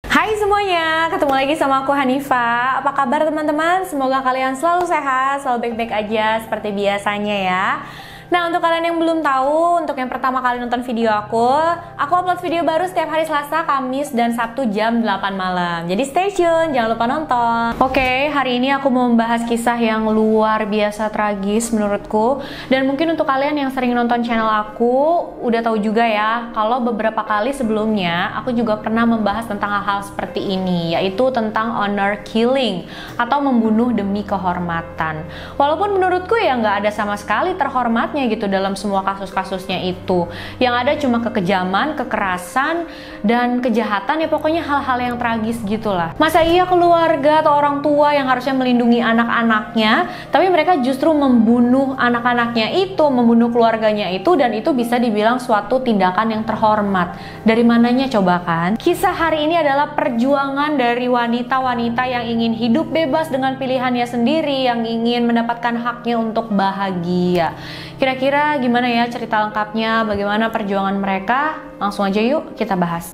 Hai semuanya, ketemu lagi sama aku Hanifa. Apa kabar teman-teman? Semoga kalian selalu sehat, selalu baik-baik aja seperti biasanya ya. Nah, untuk kalian yang belum tahu, untuk yang pertama kali nonton video aku upload video baru setiap hari Selasa, Kamis, dan Sabtu jam 8 malam. Jadi stay tune, jangan lupa nonton. Oke, hari ini aku mau membahas kisah yang luar biasa tragis menurutku. Dan mungkin untuk kalian yang sering nonton channel aku, udah tahu juga ya, kalau beberapa kali sebelumnya, aku juga pernah membahas tentang hal-hal seperti ini, yaitu tentang honor killing, atau membunuh demi kehormatan. Walaupun menurutku ya nggak ada sama sekali terhormatnya gitu dalam semua kasus-kasusnya itu. Yang ada cuma kekejaman, kekerasan, dan kejahatan, ya pokoknya hal-hal yang tragis gitulah. Masa iya keluarga atau orang tua yang harusnya melindungi anak-anaknya, tapi mereka justru membunuh anak-anaknya itu, membunuh keluarganya itu, dan itu bisa dibilang suatu tindakan yang terhormat. Dari mananya coba kan? Kisah hari ini adalah perjuangan dari wanita-wanita yang ingin hidup bebas dengan pilihannya sendiri, yang ingin mendapatkan haknya untuk bahagia. Kira-kira gimana ya cerita lengkapnya, bagaimana perjuangan mereka? Langsung aja yuk kita bahas.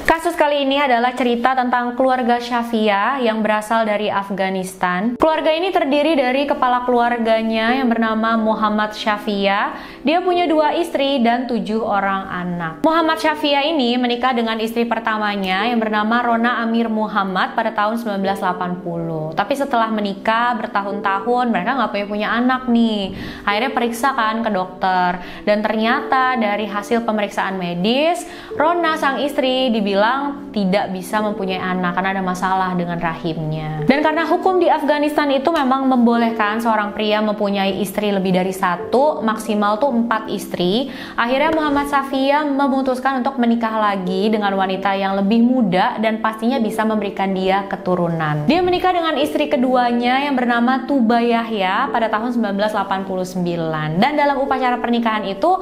Kasus kali ini adalah cerita tentang keluarga Shafia yang berasal dari Afghanistan. Keluarga ini terdiri dari kepala keluarganya yang bernama Muhammad Shafia. Dia punya 2 istri dan 7 orang anak. Muhammad Shafia ini menikah dengan istri pertamanya yang bernama Rona Amir Muhammad pada tahun 1980. Tapi setelah menikah bertahun-tahun mereka nggak punya anak nih. Akhirnya periksa kan ke dokter. Dan ternyata dari hasil pemeriksaan medis, Rona sang istri dibilang tidak bisa mempunyai anak karena ada masalah dengan rahimnya. Dan karena hukum di Afghanistan itu memang membolehkan seorang pria mempunyai istri lebih dari 1, maksimal tuh 4 istri. Akhirnya Muhammad Shafia memutuskan untuk menikah lagi dengan wanita yang lebih muda dan pastinya bisa memberikan dia keturunan. Dia menikah dengan istri keduanya yang bernama Tuba Yahya pada tahun 1989. Dan dalam upacara pernikahan itu,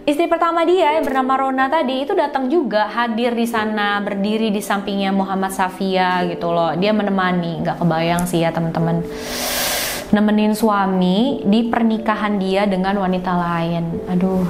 istri pertama dia yang bernama Rona tadi itu datang juga, hadir di sana, berdiri di sampingnya Muhammad Shafia gitu loh. Dia menemani, nggak kebayang sih ya teman-teman, nemenin suami di pernikahan dia dengan wanita lain. Aduh,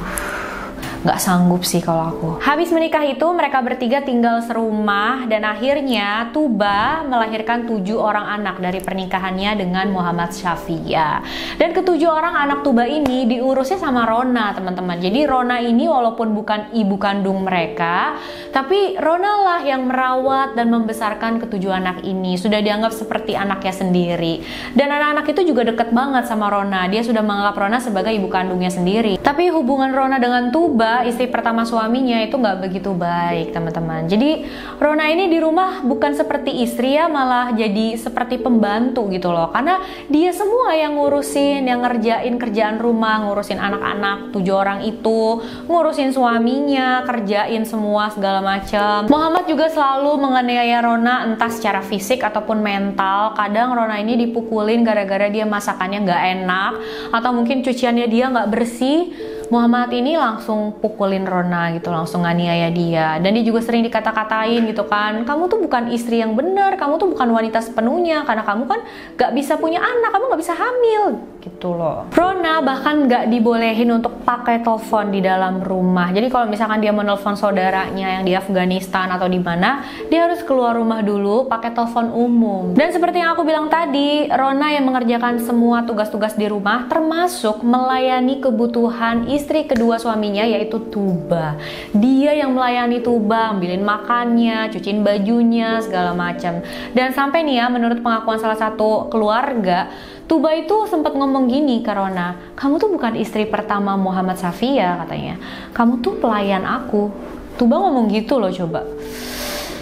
nggak sanggup sih kalau aku. Habis menikah itu mereka bertiga tinggal serumah dan akhirnya Tuba melahirkan 7 orang anak dari pernikahannya dengan Muhammad Shafia. Dan ke-7 orang anak Tuba ini diurusnya sama Rona teman-teman. Jadi Rona ini walaupun bukan ibu kandung mereka, tapi Rona lah yang merawat dan membesarkan ke-7 anak ini. Sudah dianggap seperti anaknya sendiri. Dan anak-anak itu juga deket banget sama Rona. Dia sudah menganggap Rona sebagai ibu kandungnya sendiri. Tapi hubungan Rona dengan Tuba, istri pertama suaminya, itu nggak begitu baik teman-teman. Jadi Rona ini di rumah bukan seperti istri ya, malah jadi seperti pembantu gitu loh. Karena dia semua yang ngurusin, yang ngerjain kerjaan rumah, ngurusin anak-anak 7 orang itu, ngurusin suaminya, kerjain semua segala macam. Muhammad juga selalu menganiaya Rona entah secara fisik ataupun mental. Kadang Rona ini dipukulin gara-gara dia masakannya nggak enak, atau mungkin cuciannya dia nggak bersih. Muhammad ini langsung pukulin Rona gitu, langsung nganiaya dia. Dan dia juga sering dikata-katain gitu kan, kamu tuh bukan istri yang benar, kamu tuh bukan wanita sepenuhnya, karena kamu kan gak bisa punya anak, kamu gak bisa hamil gitu loh. Rona bahkan gak dibolehin untuk pakai telepon di dalam rumah. Jadi kalau misalkan dia menelpon saudaranya yang di Afghanistan atau di mana, dia harus keluar rumah dulu pakai telepon umum. Dan seperti yang aku bilang tadi, Rona yang mengerjakan semua tugas-tugas di rumah, termasuk melayani kebutuhan istri kedua suaminya, yaitu Tuba. Dia yang melayani Tuba, ambilin makannya, cuciin bajunya, segala macam. Dan sampai nih ya, menurut pengakuan salah satu keluarga, Tuba itu sempat ngomong gini ke Rona, kamu tuh bukan istri pertama Muhammad Shafia katanya, kamu tuh pelayan aku. Tuba ngomong gitu loh coba.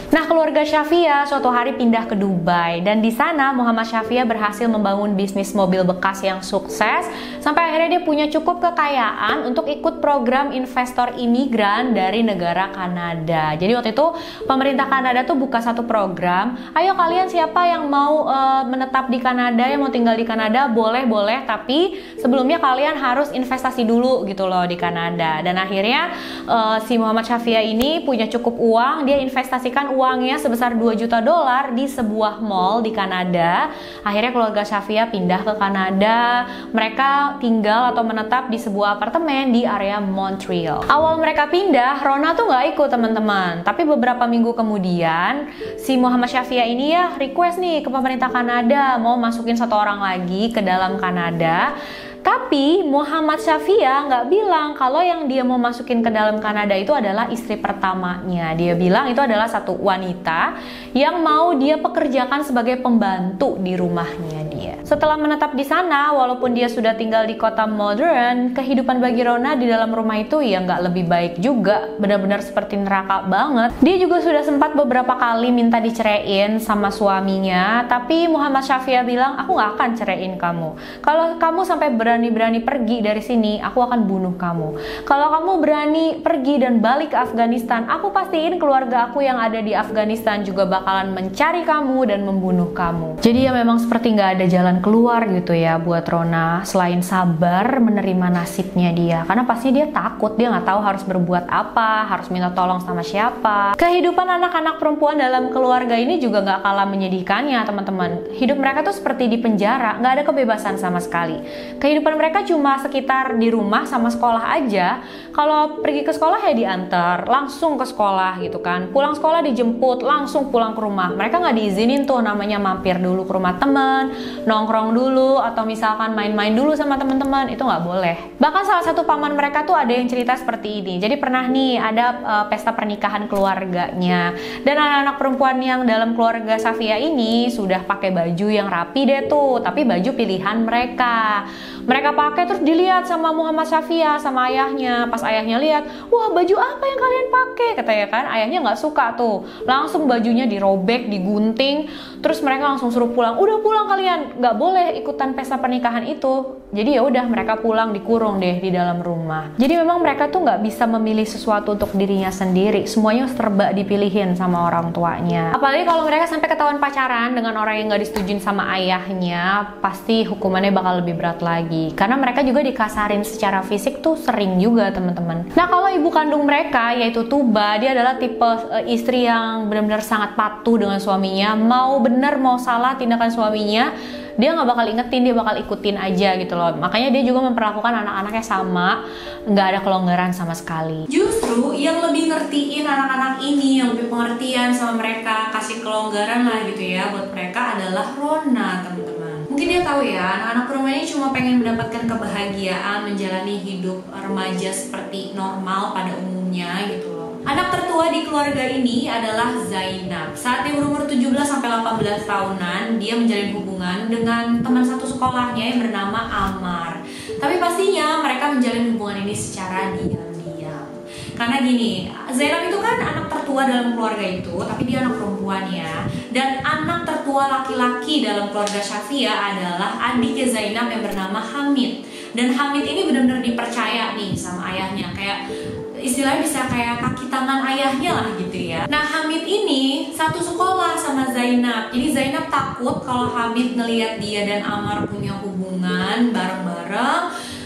Nah, keluarga Shafia suatu hari pindah ke Dubai, dan di sana Muhammad Shafia berhasil membangun bisnis mobil bekas yang sukses sampai akhirnya dia punya cukup kekayaan untuk ikut program investor imigran dari negara Kanada. Jadi waktu itu pemerintah Kanada tuh buka satu program, ayo kalian siapa yang mau menetap di Kanada, yang mau tinggal di Kanada, boleh, tapi sebelumnya kalian harus investasi dulu gitu loh di Kanada. Dan akhirnya si Muhammad Syafia ini punya cukup uang, dia investasikan uangnya sebesar 2 juta dolar di sebuah mall di Kanada. Akhirnya keluarga Syafia pindah ke Kanada. Mereka tinggal atau menetap di sebuah apartemen di area Montreal. Awal mereka pindah, Rona tuh nggak ikut teman-teman. Tapi beberapa minggu kemudian, si Muhammad Syafia ini ya request nih ke pemerintah Kanada mau masukin 1 orang lagi ke dalam Kanada. Tapi Muhammad Syafia nggak bilang kalau yang dia mau masukin ke dalam Kanada itu adalah istri pertamanya. Dia bilang itu adalah satu wanita yang mau dia pekerjakan sebagai pembantu di rumahnya dia. Setelah menetap di sana, walaupun dia sudah tinggal di kota modern, kehidupan bagi Rona di dalam rumah itu ya nggak lebih baik juga. Benar-benar seperti neraka banget. Dia juga sudah sempat beberapa kali minta diceraiin sama suaminya, tapi Muhammad Syafia bilang, aku nggak akan ceraiin kamu. Kalau kamu sampai berani pergi dari sini, aku akan bunuh kamu. Kalau kamu berani pergi dan balik ke Afghanistan, aku pastiin keluarga aku yang ada di Afghanistan juga bakalan mencari kamu dan membunuh kamu. Jadi ya memang seperti nggak ada jalan keluar gitu ya buat Rona, selain sabar menerima nasibnya dia. Karena pasti dia takut, dia nggak tahu harus berbuat apa, harus minta tolong sama siapa. Kehidupan anak-anak perempuan dalam keluarga ini juga nggak kalah menyedihkannya teman-teman. Hidup mereka tuh seperti di penjara, nggak ada kebebasan sama sekali. Kehidupan mereka cuma sekitar di rumah sama sekolah aja. Kalau pergi ke sekolah ya diantar, langsung ke sekolah gitu kan. Pulang sekolah dijemput, langsung pulang ke rumah. Mereka nggak diizinin tuh namanya mampir dulu ke rumah teman, nongkrong dulu, atau misalkan main-main dulu sama teman-teman, itu nggak boleh. Bahkan salah satu paman mereka tuh ada yang cerita seperti ini. Jadi pernah nih ada pesta pernikahan keluarganya, dan anak-anak perempuan yang dalam keluarga Syafia ini sudah pakai baju yang rapi deh tuh, tapi baju pilihan mereka. Mereka pakai terus dilihat sama Muhammad Syafia sama ayahnya. Pas ayahnya lihat, wah baju apa yang kalian pakai? Katanya kan, ayahnya nggak suka tuh. Langsung bajunya dirobek, digunting. Terus mereka langsung suruh pulang. Udah pulang kalian, nggak boleh ikutan pesta pernikahan itu. Jadi ya udah mereka pulang, dikurung deh di dalam rumah. Jadi memang mereka tuh nggak bisa memilih sesuatu untuk dirinya sendiri. Semuanya serba dipilihin sama orang tuanya. Apalagi kalau mereka sampai ketahuan pacaran dengan orang yang nggak disetujuin sama ayahnya, pasti hukumannya bakal lebih berat lagi. Karena mereka juga dikasarin secara fisik tuh sering juga teman-teman. Nah kalau ibu kandung mereka yaitu Tuba, dia adalah tipe istri yang benar-benar sangat patuh dengan suaminya. Mau benar mau salah tindakan suaminya, dia nggak bakal ingetin, dia bakal ikutin aja gitu loh. Makanya dia juga memperlakukan anak-anaknya sama, nggak ada kelonggaran sama sekali. Justru yang lebih ngertiin anak-anak ini, yang lebih pengertian sama mereka, kasih kelonggaran lah gitu ya buat mereka adalah Rona teman-teman. Mungkin dia tahu ya, anak-anak perempuan ini cuma pengen mendapatkan kebahagiaan, menjalani hidup remaja seperti normal pada umumnya gitu loh. Anak tertua di keluarga ini adalah Zainab. Saat dia berumur 17-18 tahunan, dia menjalin hubungan dengan teman satu sekolahnya yang bernama Amar. Tapi pastinya mereka menjalin hubungan ini secara diam-diam. Karena gini, Zainab itu kan anak tertua dalam keluarga itu, tapi dia anak perempuan ya. Dan anak tertua laki-laki dalam keluarga Syafia adalah adiknya Zainab yang bernama Hamid. Dan Hamid ini benar-benar dipercaya nih sama ayahnya, kayak istilahnya bisa kayak kaki tangan ayahnya lah gitu ya. Nah Hamid ini satu sekolah sama Zainab. Jadi Zainab takut kalau Hamid ngelihat dia dan Amar punya hubungan bareng-bareng,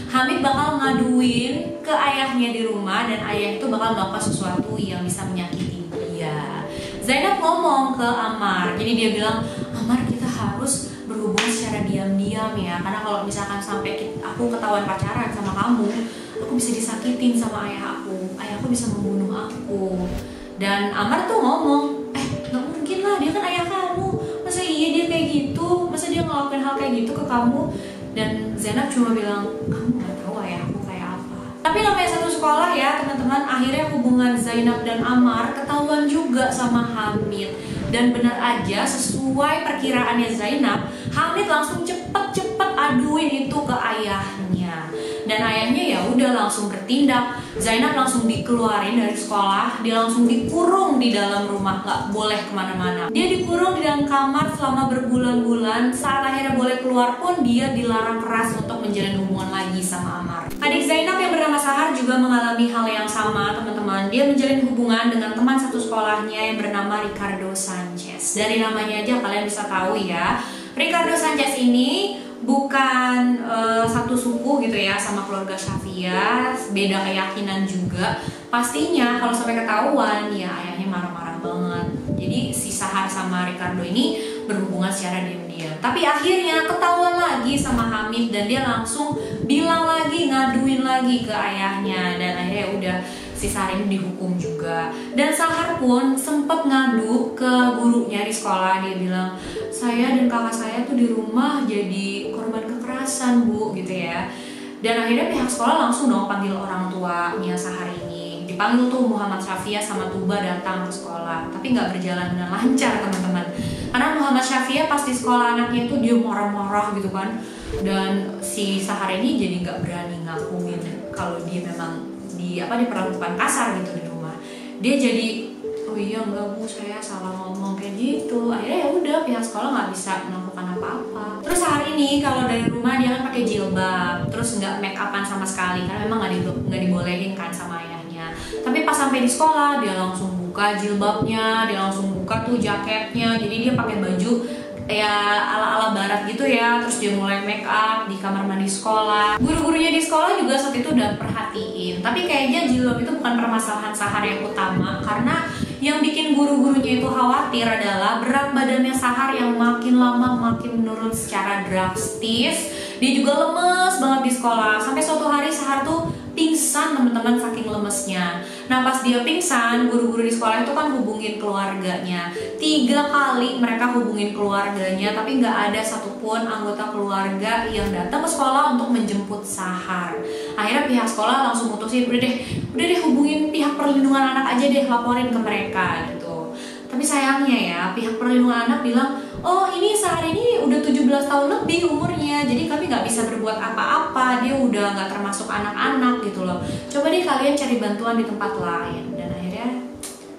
Hamid bakal ngaduin ke ayahnya di rumah dan ayah itu bakal melakukan sesuatu yang bisa menyakiti dia. Zainab ngomong ke Amar, jadi dia bilang, Amar kita harus berhubungan secara diam-diam ya, karena kalau misalkan sampai aku ketahuan pacaran sama kamu, aku bisa disakitin sama ayahku bisa membunuh aku. Dan Amar tuh ngomong, gak mungkin lah, dia kan ayah kamu, masa iya dia kayak gitu, masa dia ngelakuin hal kayak gitu ke kamu. Dan Zainab cuma bilang, kamu gak tahu ayahku kayak apa. Tapi namanya satu sekolah ya teman-teman, akhirnya hubungan Zainab dan Amar ketahuan juga sama Hamid. Dan benar aja sesuai perkiraannya Zainab, Hamid langsung cepet-cepet aduin itu ke ayahnya. Dan ayahnya ya udah langsung bertindak. Zainab langsung dikeluarin dari sekolah, dia langsung dikurung di dalam rumah, nggak boleh kemana-mana. Dia dikurung di dalam kamar selama berbulan-bulan. Saat akhirnya boleh keluar pun dia dilarang keras untuk menjalin hubungan lagi sama Amar. Adik Zainab yang bernama Sahar juga mengalami hal yang sama teman-teman. Dia menjalin hubungan dengan teman satu sekolahnya yang bernama Ricardo Sanchez. Dari namanya aja kalian bisa tahu ya, Ricardo Sanchez ini bukan satu suku gitu ya sama keluarga Syafiah, beda keyakinan juga. Pastinya kalau sampai ketahuan ya ayahnya marah-marah banget. Jadi si Sahar sama Ricardo ini berhubungan secara diam-diam. Tapi akhirnya ketahuan lagi sama Hamid dan dia langsung bilang lagi, ngaduin lagi ke ayahnya, dan akhirnya udah si Sahar ini dihukum juga. Dan Sahar pun sempat ngadu ke gurunya di sekolah. Dia bilang, saya dan kakak saya tuh di rumah jadi korban kekerasan bu, gitu ya. Dan akhirnya pihak sekolah langsung dong panggil orang tuanya Sahar ini. Dipanggil tuh Muhammad Syafiah sama Tuba datang ke sekolah. Tapi nggak berjalan dengan lancar teman-teman. Karena Muhammad Syafiah pas di sekolah anaknya itu dia marah-marah gitu kan. Dan si Sahar ini jadi nggak berani ngakuin kalau dia memang diperlakukan kasar gitu di rumah. Dia jadi, oh iya enggak bu, saya salah ngomong kayak gitu. Akhirnya ya udah pihak sekolah nggak bisa melakukan apa-apa. Terus hari ini kalau dari rumah dia kan pakai jilbab, terus nggak make upan sama sekali karena memang nggak dibolehin kan sama ayahnya. Tapi pas sampai di sekolah dia langsung buka jilbabnya, dia langsung buka tuh jaketnya. Jadi dia pakai baju ya ala-ala barat gitu ya. Terus dia mulai make up di kamar mandi sekolah. Guru-gurunya di sekolah juga saat itu udah perhatiin. Tapi kayaknya jilbab itu bukan permasalahan Sahar yang utama, karena yang bikin guru-gurunya itu khawatir adalah berat badannya Sahar yang makin lama makin menurun secara drastis. Dia juga lemes banget di sekolah. Sampai suatu hari Sahar tuh pingsan teman-teman saking lemesnya. Nah pas dia pingsan, guru-guru di sekolah itu kan hubungin keluarganya. 3 kali mereka hubungin keluarganya, tapi nggak ada satupun anggota keluarga yang datang ke sekolah untuk menjemput Sahar. Akhirnya pihak sekolah langsung mutusin, udah deh hubungin pihak perlindungan anak aja deh, laporin ke mereka gitu. Tapi sayangnya ya pihak perlindungan anak bilang, oh ini Sahar ini udah 17 tahun lebih umurnya, jadi kami nggak bisa berbuat apa-apa, dia udah nggak termasuk anak-anak gitu loh. Coba deh kalian cari bantuan di tempat lain. Dan akhirnya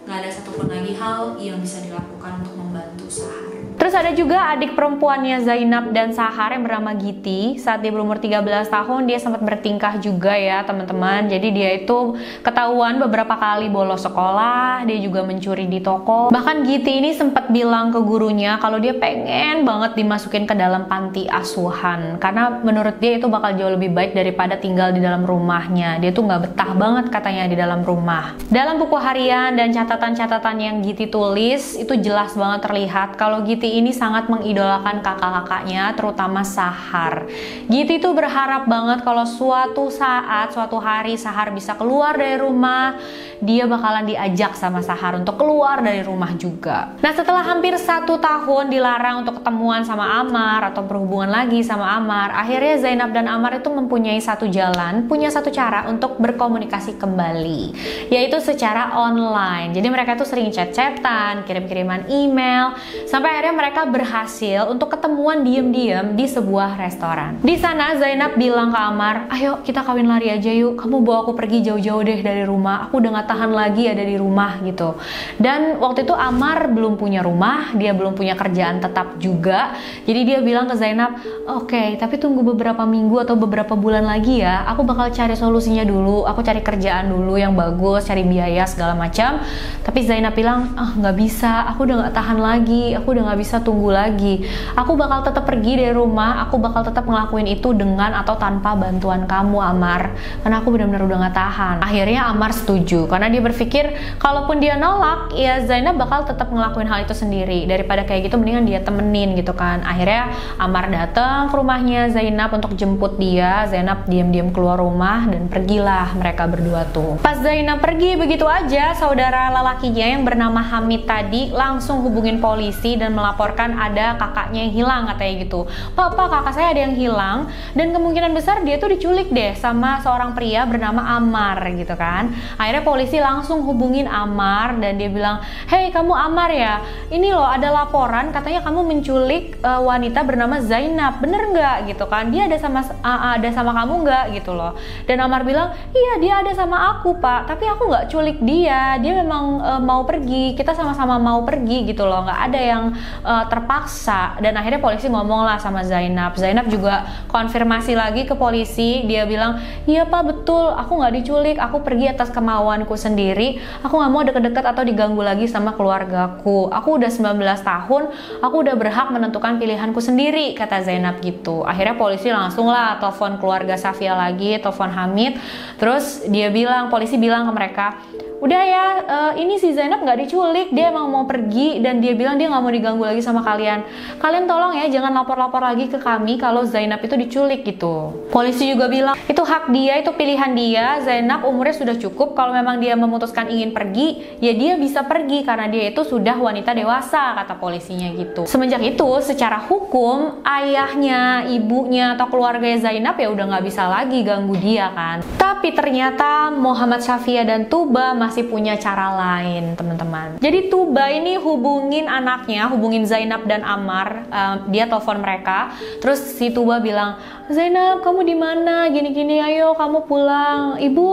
nggak ada satupun lagi hal yang bisa dilakukan untuk membantu Sahar. Terus ada juga adik perempuannya Zainab dan Sahar yang bernama Giti. Saat dia berumur 13 tahun dia sempat bertingkah juga ya teman-teman. Jadi dia itu ketahuan beberapa kali bolos sekolah, dia juga mencuri di toko. Bahkan Giti ini sempat bilang ke gurunya kalau dia pengen banget dimasukin ke dalam panti asuhan, karena menurut dia itu bakal jauh lebih baik daripada tinggal di dalam rumahnya. Dia tuh nggak betah banget katanya di dalam rumah. Dalam buku harian dan catatan-catatan yang Giti tulis itu jelas banget terlihat kalau Giti ini sangat mengidolakan kakak-kakaknya, terutama Sahar. Giti tuh berharap banget kalau suatu saat, suatu hari Sahar bisa keluar dari rumah, dia bakalan diajak sama Sahar untuk keluar dari rumah juga. Nah setelah hampir 1 tahun dilarang untuk ketemuan sama Ammar atau berhubungan lagi sama Ammar, akhirnya Zainab dan Ammar itu mempunyai satu jalan, punya satu cara untuk berkomunikasi kembali, yaitu secara online. Jadi mereka tuh sering chat-chatan, kirim-kiriman email, sampai akhirnya mereka berhasil untuk ketemuan diem-diem di sebuah restoran. Di sana Zainab bilang ke Ammar, ayo kita kawin lari aja yuk, kamu bawa aku pergi jauh-jauh deh dari rumah, aku udah gak tahan lagi ada di rumah gitu. Dan waktu itu Ammar belum punya rumah, dia belum punya kerjaan tetap juga. Jadi dia bilang ke Zainab, oke, tapi tunggu beberapa minggu atau beberapa bulan lagi ya, aku bakal cari solusinya dulu, aku cari kerjaan dulu yang bagus, cari biaya segala macam. Tapi Zainab bilang, nggak bisa, aku udah gak tahan lagi, aku udah gak bisa tunggu lagi, aku bakal tetap pergi dari rumah, aku bakal tetap ngelakuin itu dengan atau tanpa bantuan kamu Ammar, karena aku benar-benar udah gak tahan. Akhirnya Ammar setuju, karena dia berpikir kalaupun dia nolak, ya Zainab bakal tetap ngelakuin hal itu sendiri, daripada kayak gitu mendingan dia temenin gitu kan. Akhirnya Ammar datang ke rumahnya Zainab untuk jemput dia. Zainab diam-diam keluar rumah dan pergilah mereka berdua tuh. Pas Zainab pergi begitu aja, saudara lelakinya yang bernama Hamid tadi langsung hubungin polisi dan melaporkan ada kakaknya yang hilang katanya gitu. Pak, kakak saya ada yang hilang dan kemungkinan besar dia tuh diculik deh sama seorang pria bernama Ammar gitu kan. Akhirnya polisi langsung hubungin Ammar dan dia bilang, hey kamu Ammar ya, ini loh ada laporan katanya kamu menculik wanita bernama Zainab, bener nggak gitu kan, dia ada sama kamu nggak gitu loh. Dan Ammar bilang, iya dia ada sama aku pak, tapi aku nggak culik dia memang mau pergi, kita sama-sama mau pergi gitu loh, nggak ada yang terpaksa. Dan akhirnya polisi ngomong lah sama Zainab. Zainab juga konfirmasi lagi ke polisi, dia bilang, iya pak betul, aku nggak diculik, aku pergi atas kemauanku pilihanku sendiri. Aku nggak mau deket-deket atau diganggu lagi sama keluargaku. Aku udah 19 tahun, aku udah berhak menentukan pilihanku sendiri, kata Zainab gitu. Akhirnya polisi langsung lah telepon keluarga Safia lagi, telepon Hamid. Terus polisi bilang ke mereka, udah ya, ini si Zainab nggak diculik, dia emang mau pergi dan dia bilang dia nggak mau diganggu lagi sama kalian. Kalian tolong ya jangan lapor-lapor lagi ke kami kalau Zainab itu diculik gitu. Polisi juga bilang itu hak dia, itu pilihan dia. Zainab umurnya sudah cukup, kalau memang dia memutuskan ingin pergi, ya dia bisa pergi karena dia itu sudah wanita dewasa, kata polisinya gitu. Semenjak itu secara hukum ayahnya, ibunya atau keluarga Zainab ya udah nggak bisa lagi ganggu dia kan. Tapi ternyata Muhammad Syafia dan Tuba masih punya cara lain, teman-teman. Jadi Tuba ini hubungin anaknya, hubungin Zainab dan Ammar. Dia telepon mereka. Terus si Tuba bilang, Zainab kamu di mana? Gini-gini, ayo kamu pulang. Ibu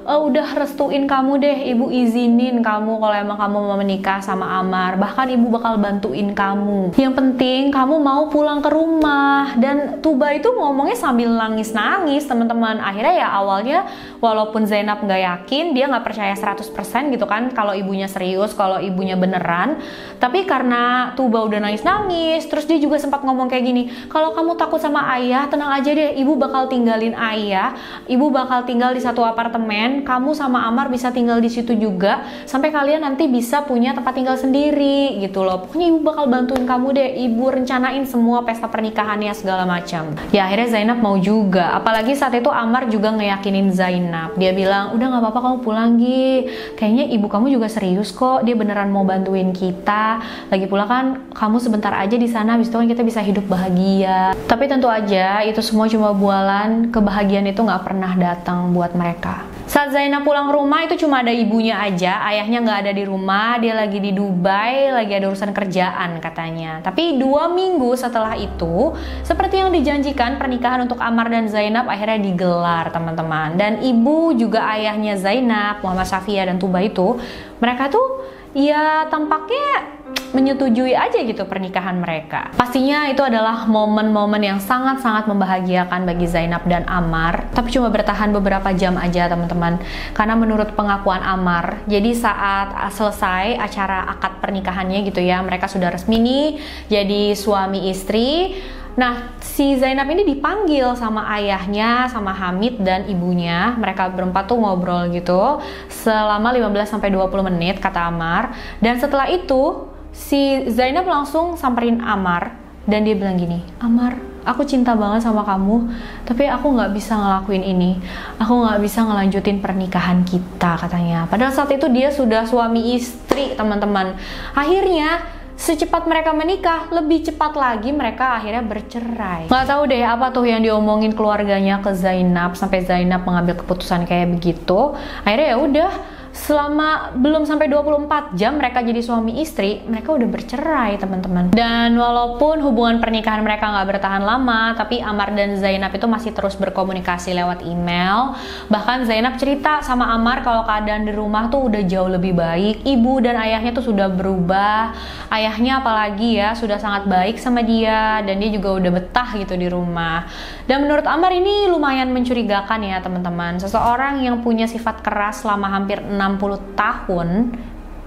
udah restuin kamu deh. Ibu izinin kamu kalau emang kamu mau menikah sama Ammar. Bahkan ibu bakal bantuin kamu. Yang penting kamu mau pulang ke rumah. Dan Tuba itu ngomongnya sambil nangis-nangis, teman-teman. Akhirnya ya awalnya walaupun Zainab nggak yakin, dia nggak percaya 100% gitu kan kalau ibunya serius, kalau ibunya beneran. Tapi karena Tuba udah nangis-nangis, terus dia juga sempat ngomong kayak gini, kalau kamu takut sama ayah, tenang aja deh, ibu bakal tinggalin ayah, ibu bakal tinggal di satu apartemen, kamu sama Ammar bisa tinggal di situ juga, sampai kalian nanti bisa punya tempat tinggal sendiri gitu loh. Pokoknya ibu bakal bantuin kamu deh, ibu rencanain semua pesta pernikahannya segala macam. Ya akhirnya Zainab mau juga, apalagi saat itu Ammar juga ngeyakinin Zainab. Dia bilang, udah nggak apa-apa kamu pulang Gi, kayaknya ibu kamu juga serius kok, dia beneran mau bantuin kita. Lagi pula kan kamu sebentar aja di sana, habis itu kan kita bisa hidup bahagia. Tapi tentu aja itu semua cuma bualan, kebahagiaan itu nggak pernah datang buat mereka. Saat Zainab pulang ke rumah itu cuma ada ibunya aja, ayahnya nggak ada di rumah, dia lagi di Dubai, lagi ada urusan kerjaan katanya. Tapi 2 minggu setelah itu, seperti yang dijanjikan, pernikahan untuk Ammar dan Zainab akhirnya digelar, teman-teman. Dan ibu juga ayahnya Zainab, Muhammad Syafia dan Tuba itu, mereka tuh ya tampaknya menyetujui aja gitu pernikahan mereka. Pastinya itu adalah momen-momen yang sangat-sangat membahagiakan bagi Zainab dan Ammar, tapi cuma bertahan beberapa jam aja, teman-teman. Karena menurut pengakuan Ammar, jadi saat selesai acara akad pernikahannya gitu ya, mereka sudah resmi nih jadi suami istri. Nah, si Zainab ini dipanggil sama ayahnya, sama Hamid dan ibunya. Mereka berempat tuh ngobrol gitu selama 15-20 menit, kata Ammar. Dan setelah itu, si Zainab langsung samperin Ammar dan dia bilang gini, Ammar, aku cinta banget sama kamu, tapi aku nggak bisa ngelakuin ini. Aku nggak bisa ngelanjutin pernikahan kita, katanya. Padahal saat itu dia sudah suami istri, teman-teman. Akhirnya secepat mereka menikah, lebih cepat lagi mereka akhirnya bercerai. Nggak tahu deh apa tuh yang diomongin keluarganya ke Zainab sampai Zainab mengambil keputusan kayak begitu. Akhirnya ya udah, selama belum sampai 24 jam mereka jadi suami istri, mereka udah bercerai, teman-teman. Dan walaupun hubungan pernikahan mereka nggak bertahan lama, tapi Ammar dan Zainab itu masih terus berkomunikasi lewat email. Bahkan Zainab cerita sama Ammar kalau keadaan di rumah tuh udah jauh lebih baik. Ibu dan ayahnya tuh sudah berubah. Ayahnya apalagi ya sudah sangat baik sama dia, dan dia juga udah betah gitu di rumah. Dan menurut Ammar ini lumayan mencurigakan ya, teman-teman. Seseorang yang punya sifat keras selama hampir 60 tahun,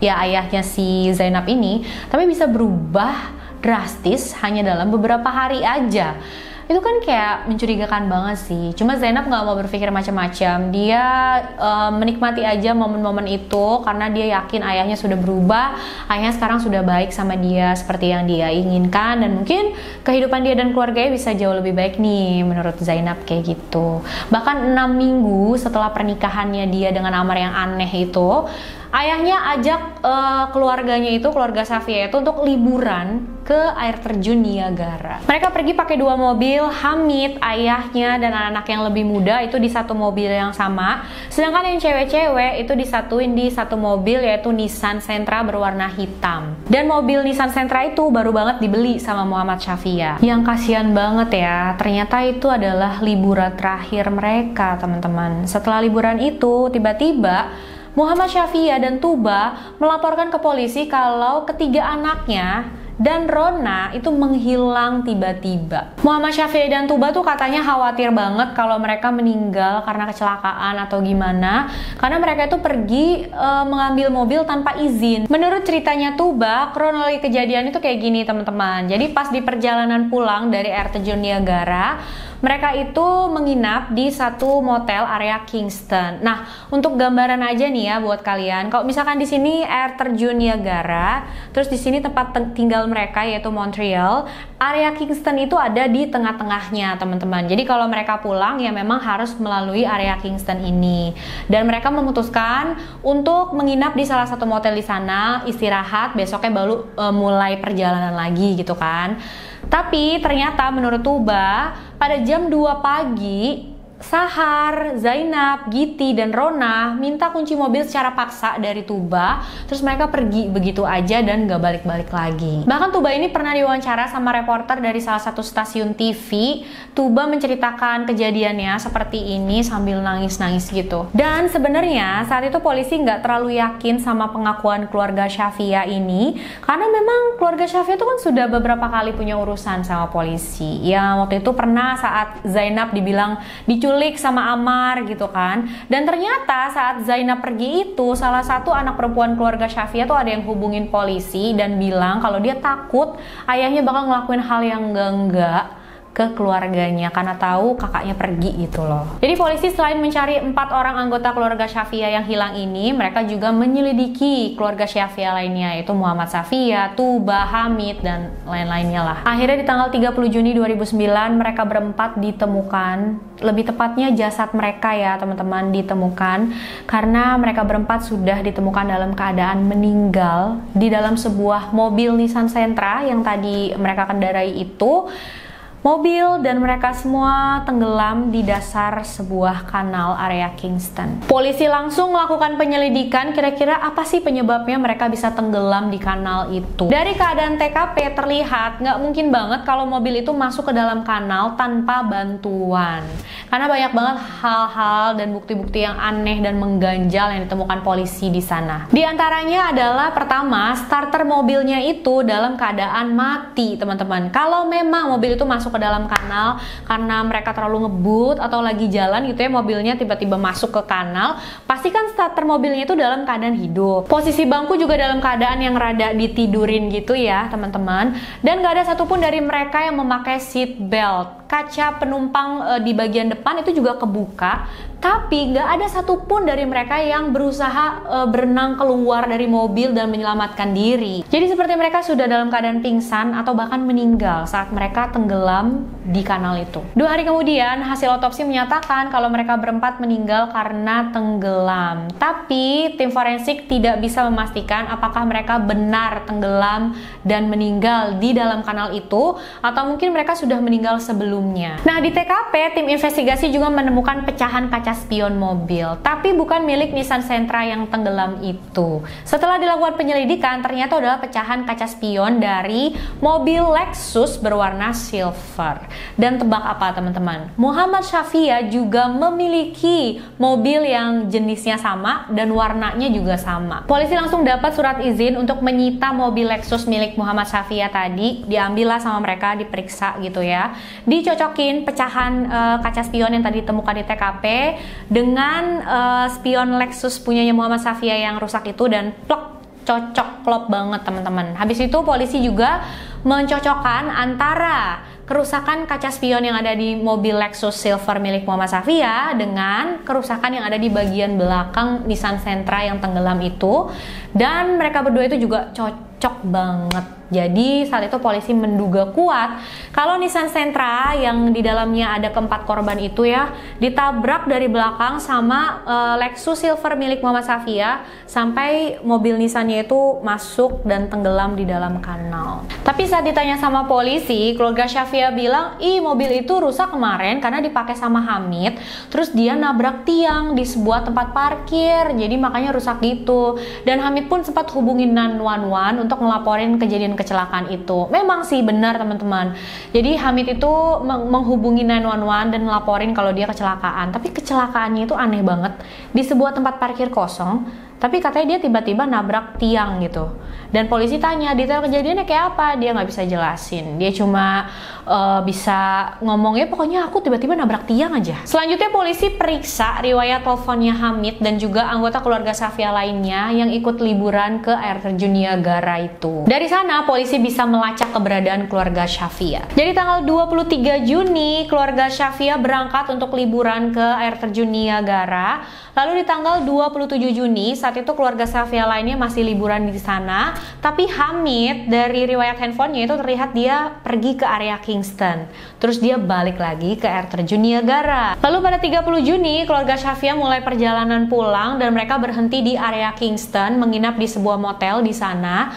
ya ayahnya si Zainab ini, tapi bisa berubah drastis hanya dalam beberapa hari aja. Itu kan kayak mencurigakan banget sih. Cuma Zainab nggak mau berpikir macam-macam. Dia menikmati aja momen-momen itu karena dia yakin ayahnya sudah berubah. Ayahnya sekarang sudah baik sama dia seperti yang dia inginkan, dan mungkin kehidupan dia dan keluarganya bisa jauh lebih baik nih menurut Zainab kayak gitu. Bahkan 6 minggu setelah pernikahannya dia dengan Ammar yang aneh itu, ayahnya ajak keluarganya itu, keluarga Safia itu, untuk liburan ke air terjun Niagara. Mereka pergi pakai 2 mobil, Hamid, ayahnya, dan anak-anak yang lebih muda itu di satu mobil yang sama. Sedangkan yang cewek-cewek itu disatuin di satu mobil, yaitu Nissan Sentra berwarna hitam. Dan mobil Nissan Sentra itu baru banget dibeli sama Muhammad Syafia. Yang kasihan banget ya, ternyata itu adalah liburan terakhir mereka, teman-teman. Setelah liburan itu, tiba-tiba Muhammad Syafia dan Tuba melaporkan ke polisi kalau ketiga anaknya dan Rona itu menghilang tiba-tiba. Muhammad Syafia dan Tuba tuh katanya khawatir banget kalau mereka meninggal karena kecelakaan atau gimana, karena mereka itu pergi mengambil mobil tanpa izin. Menurut ceritanya Tuba, kronologi kejadian itu kayak gini teman-teman. Jadi pas di perjalanan pulang dari air terjun Niagara, mereka itu menginap di satu motel area Kingston. Nah, untuk gambaran aja nih ya buat kalian, kalau misalkan di sini air terjun Niagara, terus di sini tempat tinggal mereka yaitu Montreal, area Kingston itu ada di tengah-tengahnya teman-teman. Jadi kalau mereka pulang ya memang harus melalui area Kingston ini. Dan mereka memutuskan untuk menginap di salah satu motel di sana, istirahat, besoknya baru mulai perjalanan lagi gitu kan. Tapi ternyata menurut Tuba, pada jam 2 pagi, Sahar, Zainab, Giti, dan Rona minta kunci mobil secara paksa dari Tuba. Terus mereka pergi begitu aja dan gak balik-balik lagi. Bahkan Tuba ini pernah diwawancara sama reporter dari salah satu stasiun TV. Tuba menceritakan kejadiannya seperti ini sambil nangis-nangis gitu. Dan sebenarnya saat itu polisi nggak terlalu yakin sama pengakuan keluarga Syafia ini, karena memang keluarga Syafia itu kan sudah beberapa kali punya urusan sama polisi. Ya waktu itu pernah saat Zainab dibilang diculik sama Amar gitu kan. Dan ternyata saat Zainab pergi itu, salah satu anak perempuan keluarga Syafia tuh ada yang hubungin polisi dan bilang kalau dia takut ayahnya bakal ngelakuin hal yang enggak ke keluarganya karena tahu kakaknya pergi gitu loh. Jadi polisi selain mencari 4 orang anggota keluarga Syafia yang hilang ini, mereka juga menyelidiki keluarga Syafia lainnya, yaitu Muhammad Syafia, Tuba, Hamid, dan lain-lainnya lah. Akhirnya di tanggal 30 Juni 2009 mereka berempat ditemukan, lebih tepatnya jasad mereka ya teman-teman ditemukan, karena mereka berempat sudah ditemukan dalam keadaan meninggal di dalam sebuah mobil Nissan Sentra yang tadi mereka kendarai itu. Mobil dan mereka semua tenggelam di dasar sebuah kanal area Kingston. Polisi langsung melakukan penyelidikan kira-kira apa sih penyebabnya mereka bisa tenggelam di kanal itu. Dari keadaan TKP terlihat nggak mungkin banget kalau mobil itu masuk ke dalam kanal tanpa bantuan. Karena banyak banget hal-hal dan bukti-bukti yang aneh dan mengganjal yang ditemukan polisi di sana. Di antaranya adalah pertama, starter mobilnya itu dalam keadaan mati teman-teman. Kalau memang mobil itu masuk ke dalam kanal karena mereka terlalu ngebut atau lagi jalan gitu ya, mobilnya tiba-tiba masuk ke kanal, pastikan starter mobilnya itu dalam keadaan hidup. Posisi bangku juga dalam keadaan yang rada ditidurin gitu ya teman-teman. Dan gak ada satupun dari mereka yang memakai seat belt. Kaca penumpang di bagian depan itu juga kebuka, tapi gak ada satupun dari mereka yang berusaha berenang keluar dari mobil dan menyelamatkan diri. Jadi seperti mereka sudah dalam keadaan pingsan atau bahkan meninggal saat mereka tenggelam di kanal itu. 2 hari kemudian hasil otopsi menyatakan kalau mereka berempat meninggal karena tenggelam. Tapi tim forensik tidak bisa memastikan apakah mereka benar tenggelam dan meninggal di dalam kanal itu atau mungkin mereka sudah meninggal sebelumnya. Nah, di TKP tim investigasi juga menemukan pecahan kaca spion mobil, tapi bukan milik Nissan Sentra yang tenggelam itu. Setelah dilakukan penyelidikan, ternyata adalah pecahan kaca spion dari mobil Lexus berwarna silver. Dan tebak apa teman-teman? Muhammad Syafia juga memiliki mobil yang jenisnya sama dan warnanya juga sama. Polisi langsung dapat surat izin untuk menyita mobil Lexus milik Muhammad Syafia tadi, diambillah sama mereka, diperiksa gitu ya. Dicocokin pecahan kaca spion yang tadi ditemukan di TKP dengan spion Lexus punyanya Muhammad Syafia yang rusak itu, dan plok, cocok, klop banget teman-teman. Habis itu polisi juga mencocokkan antara kerusakan kaca spion yang ada di mobil Lexus Silver milik Muhammad Syafia dengan kerusakan yang ada di bagian belakang Nissan Sentra yang tenggelam itu, dan mereka berdua itu juga cocok banget. Jadi saat itu polisi menduga kuat kalau Nissan Sentra yang di dalamnya ada keempat korban itu ya ditabrak dari belakang sama Lexus Silver milik Muhammad Syafia sampai mobil Nissannya itu masuk dan tenggelam di dalam kanal. Tapi saat ditanya sama polisi, keluarga Syafia bilang, mobil itu rusak kemarin karena dipakai sama Hamid, terus dia nabrak tiang di sebuah tempat parkir, jadi makanya rusak gitu. Dan Hamid pun sempat hubungin 911 untuk ngelaporin kejadian kecelakaan itu. Memang sih benar teman-teman. Jadi Hamid itu menghubungi 911 dan ngelaporin kalau dia kecelakaan. Tapi kecelakaannya itu aneh banget. Di sebuah tempat parkir kosong, tapi katanya dia tiba-tiba nabrak tiang gitu. Dan polisi tanya detail kejadiannya kayak apa, dia nggak bisa jelasin. Dia cuma bisa ngomongnya pokoknya aku tiba-tiba nabrak tiang aja. Selanjutnya polisi periksa riwayat teleponnya Hamid dan juga anggota keluarga Shafia lainnya yang ikut liburan ke air terjun Niagara itu. Dari sana polisi bisa melacak keberadaan keluarga Shafia. Jadi tanggal 23 Juni keluarga Shafia berangkat untuk liburan ke air terjun Niagara. Lalu di tanggal 27 Juni saat itu keluarga Shafia lainnya masih liburan di sana, tapi Hamid dari riwayat handphonenya itu terlihat dia pergi ke area Kingston. Terus dia balik lagi ke air terjun Niagara. Lalu pada 30 Juni keluarga Shafia mulai perjalanan pulang dan mereka berhenti di area Kingston, menginap di sebuah motel di sana.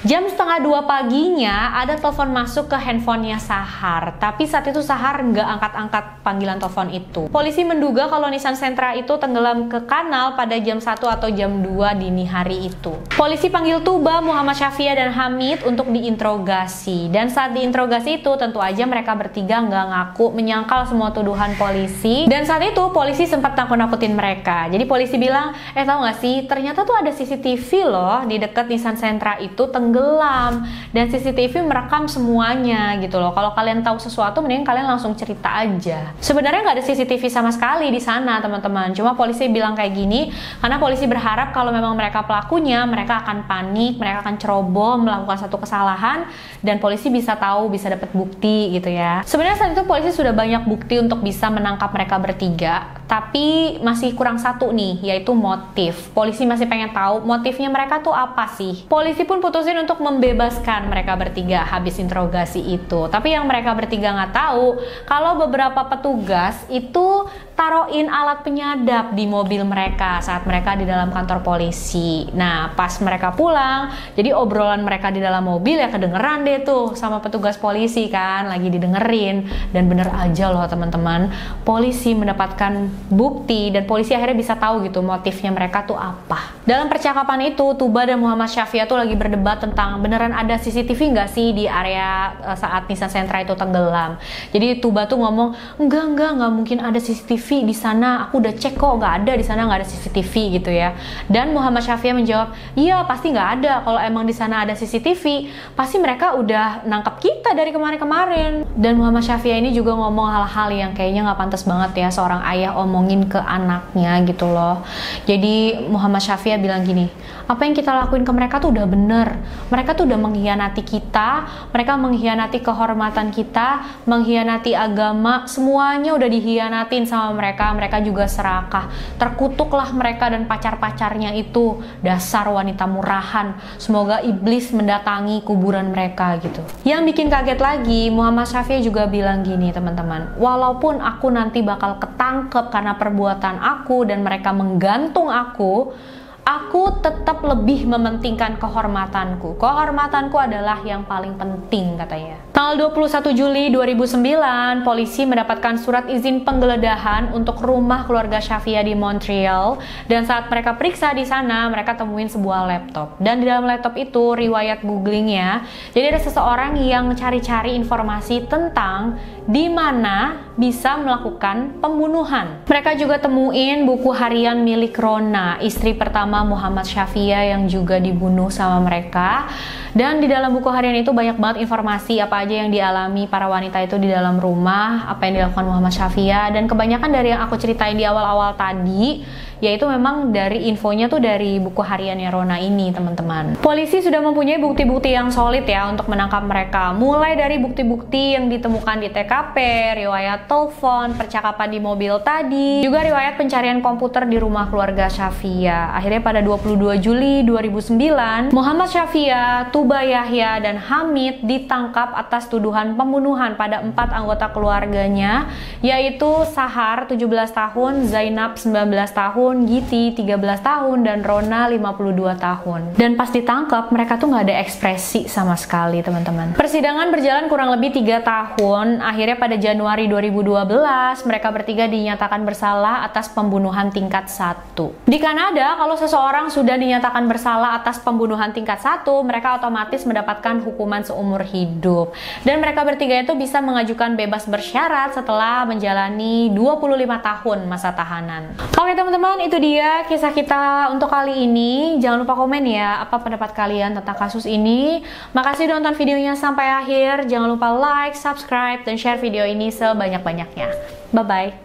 Jam setengah 2 paginya ada telepon masuk ke handphonenya Sahar, tapi saat itu Sahar nggak angkat-angkat panggilan telepon itu. Polisi menduga kalau Nissan Sentra itu tenggelam ke kanal pada jam 1 atau jam 2 dini hari itu. Polisi panggil Tuba, Muhammad Shafia, dan Hamid untuk diinterogasi. Dan saat diinterogasi itu tentu aja mereka bertiga nggak ngaku, menyangkal semua tuduhan polisi. Dan saat itu polisi sempat nakut-nakutin mereka. Jadi polisi bilang, tahu nggak sih, ternyata tuh ada CCTV loh di dekat Nissan Sentra itu tenggelam, dan CCTV merekam semuanya gitu loh. Kalau kalian tahu sesuatu mending kalian langsung cerita aja. Sebenarnya nggak ada CCTV sama sekali di sana teman-teman, cuma polisi bilang kayak gini karena polisi berharap kalau memang mereka pelakunya, mereka akan panik, mereka akan ceroboh melakukan satu kesalahan dan polisi bisa tahu, bisa dapat bukti gitu ya. Sebenarnya saat itu polisi sudah banyak bukti untuk bisa menangkap mereka bertiga, tapi masih kurang satu nih, yaitu motif. Polisi masih pengen tahu motifnya mereka tuh apa sih. Polisi pun putusin untuk membebaskan mereka bertiga habis interogasi itu. Tapi yang mereka bertiga nggak tahu kalau beberapa petugas itu taruhin alat penyadap di mobil mereka saat mereka di dalam kantor polisi. Nah, pas mereka pulang, jadi obrolan mereka di dalam mobil ya kedengeran deh tuh sama petugas polisi kan, lagi didengerin. Dan bener aja loh teman-teman, polisi mendapatkan bukti dan polisi akhirnya bisa tahu gitu motifnya mereka tuh apa. Dalam percakapan itu, Tuba dan Muhammad Shafia tuh lagi berdebat tentang beneran ada CCTV nggak sih di area saat Nissan Sentra itu tenggelam. Jadi Tuba tuh ngomong, enggak mungkin ada CCTV di sana. Aku udah cek kok, nggak ada di sana, nggak ada CCTV gitu ya. Dan Muhammad Shafia menjawab, iya pasti nggak ada. Kalau emang di sana ada CCTV, pasti mereka udah nangkap kita dari kemarin-kemarin. Dan Muhammad Shafia ini juga ngomong hal-hal yang kayaknya nggak pantas banget ya seorang ayah omongin ke anaknya gitu loh. Jadi Muhammad Shafia bilang gini, apa yang kita lakuin ke mereka tuh udah bener. Mereka tuh udah mengkhianati kita, mereka mengkhianati kehormatan kita, mengkhianati agama, semuanya udah dikhianatin sama mereka. Mereka juga serakah. Terkutuklah mereka dan pacar-pacarnya itu, dasar wanita murahan. Semoga iblis mendatangi kuburan mereka gitu. Yang bikin kaget lagi, Muhammad Shafia juga bilang gini teman-teman, walaupun aku nanti bakal ketangkep karena perbuatan aku dan mereka menggantung aku tetap lebih mementingkan kehormatanku. Kehormatanku adalah yang paling penting katanya. Tanggal 21 Juli 2009, polisi mendapatkan surat izin penggeledahan untuk rumah keluarga Shafia di Montreal. Dan saat mereka periksa di sana, mereka temuin sebuah laptop. Dan di dalam laptop itu riwayat googlingnya. Jadi ada seseorang yang cari-cari informasi tentang di mana bisa melakukan pembunuhan. Mereka juga temuin buku harian milik Rona, istri pertama Muhammad Shafia yang juga dibunuh sama mereka. Dan di dalam buku harian itu banyak banget informasi apa aja yang dialami para wanita itu di dalam rumah, apa yang dilakukan Muhammad Shafia, dan kebanyakan dari yang aku ceritain di awal-awal tadi yaitu memang dari infonya tuh dari buku hariannya Rona ini teman-teman. Polisi sudah mempunyai bukti-bukti yang solid ya untuk menangkap mereka, mulai dari bukti-bukti yang ditemukan di TKP, riwayat telepon, percakapan di mobil tadi, juga riwayat pencarian komputer di rumah keluarga Shafia. Akhirnya pada 22 Juli 2009, Muhammad Shafia, Tuba Yahya, dan Hamid ditangkap atas tuduhan pembunuhan pada 4 anggota keluarganya, yaitu Sahar 17 tahun, Zainab 19 tahun, Giti 13 tahun, dan Rona 52 tahun. Dan pas ditangkap mereka tuh nggak ada ekspresi sama sekali teman-teman. Persidangan berjalan kurang lebih 3 tahun. Akhirnya pada Januari 2012 mereka bertiga dinyatakan bersalah atas pembunuhan tingkat 1. Di Kanada kalau seseorang sudah dinyatakan bersalah atas pembunuhan tingkat 1, mereka otomatis mendapatkan hukuman seumur hidup. Dan mereka bertiga itu bisa mengajukan bebas bersyarat setelah menjalani 25 tahun masa tahanan. Oke teman-teman, teman-teman, itu dia kisah kita untuk kali ini. Jangan lupa komen ya, apa pendapat kalian tentang kasus ini. Makasih udah nonton videonya sampai akhir. Jangan lupa like, subscribe, dan share video ini sebanyak-banyaknya. Bye-bye.